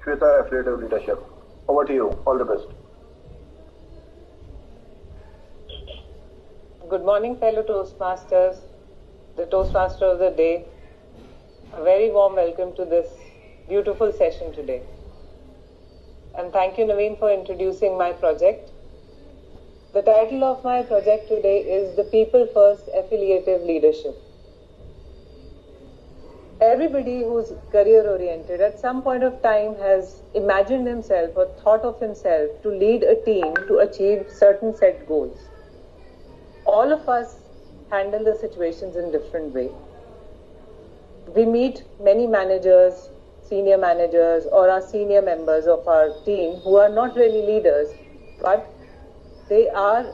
Shweta, Affiliative Leadership. Over to you. All the best. Good morning, fellow Toastmasters, the Toastmaster of the day. A very warm welcome to this beautiful session today. And thank you, Naveen, for introducing my project. The title of my project today is The People First Affiliative Leadership. Everybody who's career-oriented at some point of time has imagined himself or thought of himself to lead a team to achieve certain set goals. All of us handle the situations in different way. We meet many managers, senior managers, or our senior members of our team who are not really leaders, but they are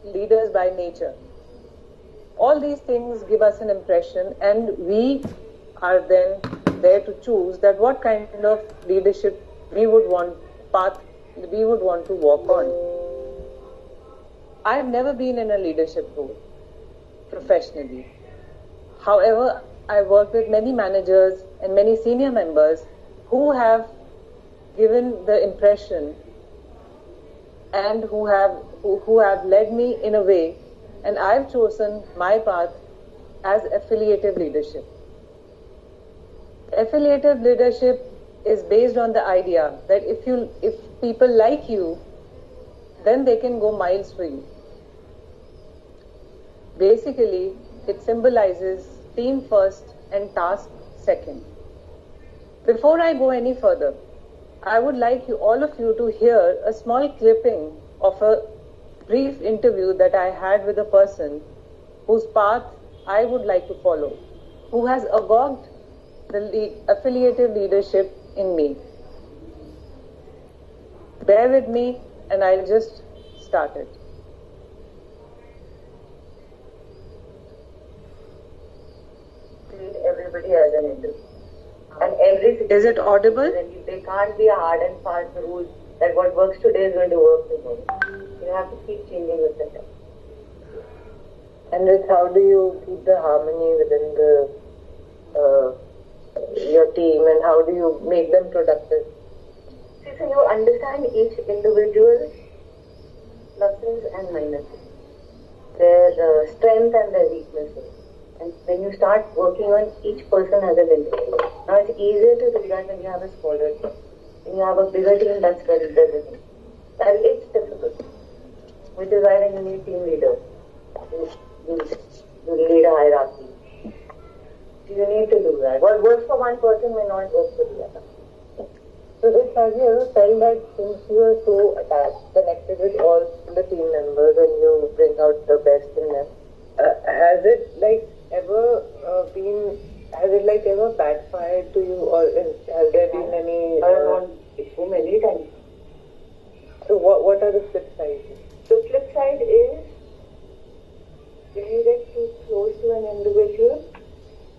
leaders by nature. All these things give us an impression, and we are then there to choose that what kind of leadership path we would want to walk on. I have never been in a leadership role professionally. However, I work with many managers and many senior members who have given the impression and who have led me in a way, and I've chosen my path as affiliative leadership. Affiliative leadership is based on the idea that if people like you, then they can go miles for you. Basically, it symbolizes team first and task second. Before I go any further, I would like all of you to hear a small clipping of a brief interview that I had with a person whose path I would like to follow, who has evolved the affiliative leadership in me. Bear with me and I'll just start it. Treat everybody as an individual. And every Is it audible? There can't be a hard and fast rule that what works today is going to work tomorrow. You have to keep changing with the time. And it's how do you keep the harmony within your team, and how do you make them productive? See, so you understand each individual's pluses and minuses, their strengths and their weaknesses. And when you start working on each person as an individual, now it's easier to do that when you have a smaller team. When you have a bigger team, that's very difficult. And it's difficult, which is why when you need team leaders, you lead a hierarchy. You need to do that. What works for one person may not work for the other. So have you ever felt that since you are so attached, connected with all the team members, and you bring out the best in them, has it ever backfired to you, or has there been any? So many times. So what are the flip sides? The flip side is when you get too close to an individual,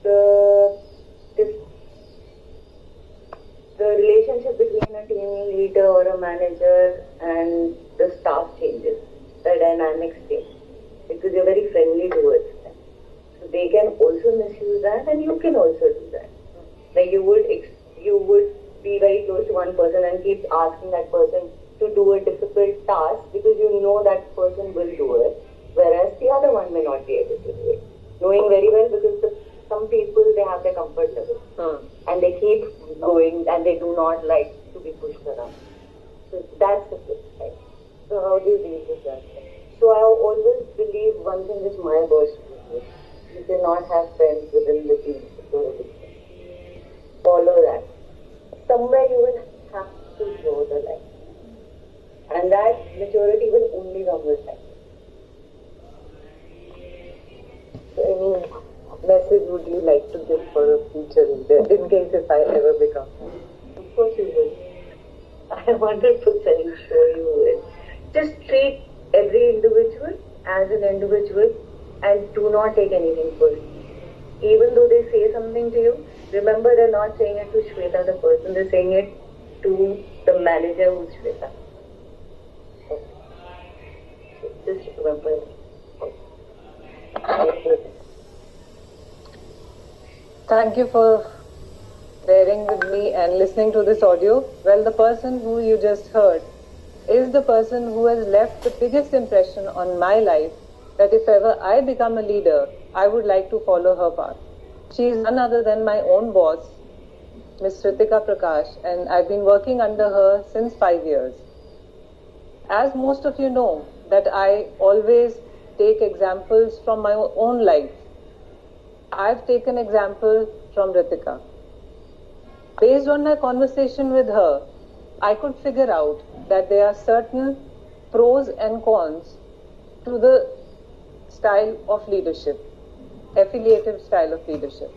the relationship between a team leader or a manager and the staff changes. The dynamics change because you're very friendly towards them. So they can also misuse that, and you can also do that. Like you would be very close to one person and keep asking that person to do a difficult task because you know that person will do it, whereas the other one may not be able to do it. Knowing very well, because some people, they have their comfort level and they keep going and they do not like to be pushed around. So that's the flip side. So how do you deal with that? So I always believe one thing is my boss. You cannot have friends within the team. Follow that. Somewhere you will have to draw the line. And that maturity will only come with time. So any message would you like to give for a future leader in case if I ever become? Of course you will. I 100% sure you will. Just treat every individual as an individual and do not take anything personally. Even though they say something to you, remember they're not saying it to Shweta the person, they're saying it to the manager who's Shweta. Okay. So just remember it. Thank you for bearing with me and listening to this audio? Well, the person who you just heard is the person who has left the biggest impression on my life, that if ever I become a leader, I would like to follow her path. She is none other than my own boss, Ms. Ritika Prakash, and I've been working under her since 5 years. As most of you know, that I always take examples from my own life. I've taken example from Ritika. Based on my conversation with her, I could figure out that there are certain pros and cons to the style of leadership, affiliative style of leadership.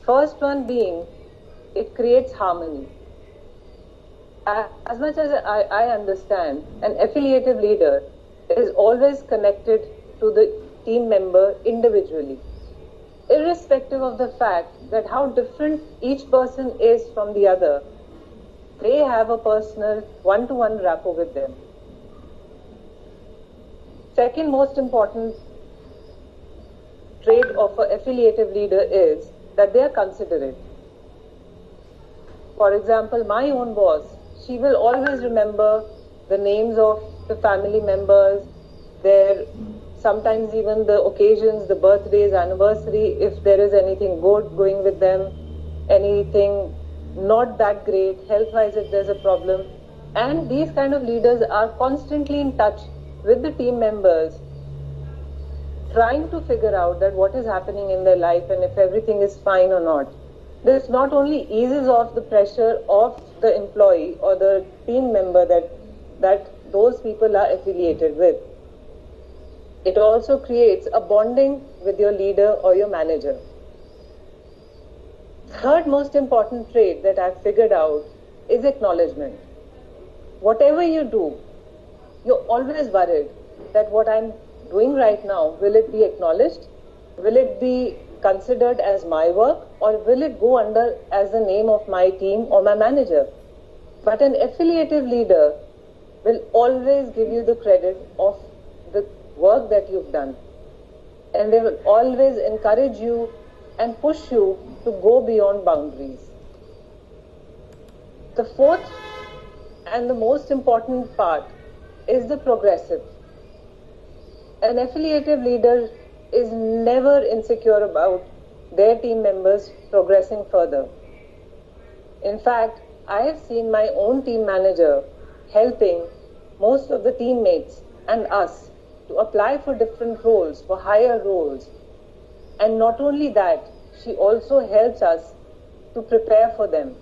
First one being, it creates harmony. As much as I understand, an affiliative leader is always connected to the team member individually, irrespective of the fact that how different each person is from the other. They have a personal one-to-one rapport with them. Second most important trait of an affiliative leader is that they are considerate. For example, my own boss, she will always remember the names of the family members, sometimes even the occasions, the birthdays, anniversary, if there is anything good going with them, anything not that great, health-wise if there's a problem. And these kind of leaders are constantly in touch with the team members, trying to figure out that what is happening in their life and if everything is fine or not. This not only eases off the pressure of the employee or the team member that those people are affiliated with. It also creates a bonding with your leader or your manager. Third most important trait that I've figured out is acknowledgement. Whatever you do, you're always worried that what I'm doing right now, will it be acknowledged? Will it be considered as my work, or will it go under as the name of my team or my manager? But an affiliative leader will always give you the credit of the work that you've done. And they will always encourage you and push you to go beyond boundaries. The fourth and the most important part is the progressive. An affiliative leader is never insecure about their team members progressing further. In fact, I have seen my own team manager helping most of the teammates and us to apply for different roles, for higher roles. And not only that, she also helps us to prepare for them.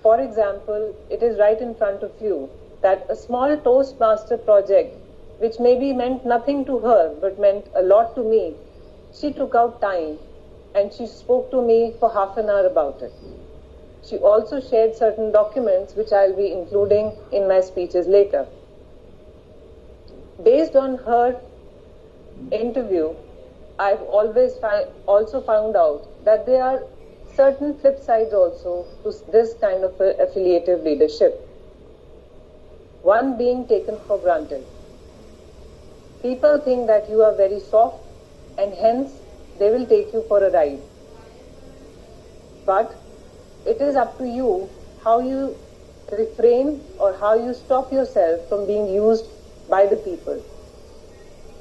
For example, it is right in front of you that a small Toastmaster project, which maybe meant nothing to her but meant a lot to me, she took out time and she spoke to me for half an hour about it. She also shared certain documents which I'll be including in my speeches later. Based on her interview, I've always also found out that there are certain flip sides also to this kind of affiliative leadership. One being taken for granted. People think that you are very soft and hence they will take you for a ride. But it is up to you how you refrain or how you stop yourself from being used by the people.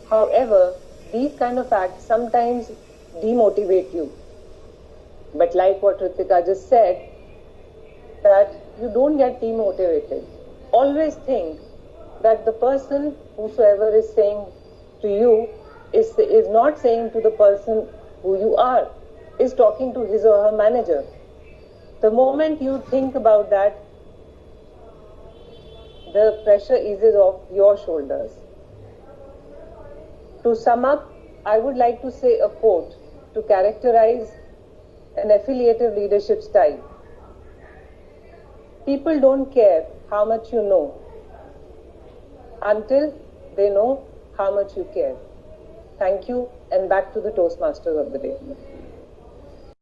However, these kind of acts sometimes demotivate you. But like what Ritika just said, that you don't get demotivated. Always think that the person whosoever is saying to you is not saying to the person who you are, is talking to his or her manager. The moment you think about that, the pressure eases off your shoulders. To sum up, I would like to say a quote to characterize an affiliative leadership style. People don't care how much you know until they know how much you care. Thank you, and back to the Toastmasters of the day.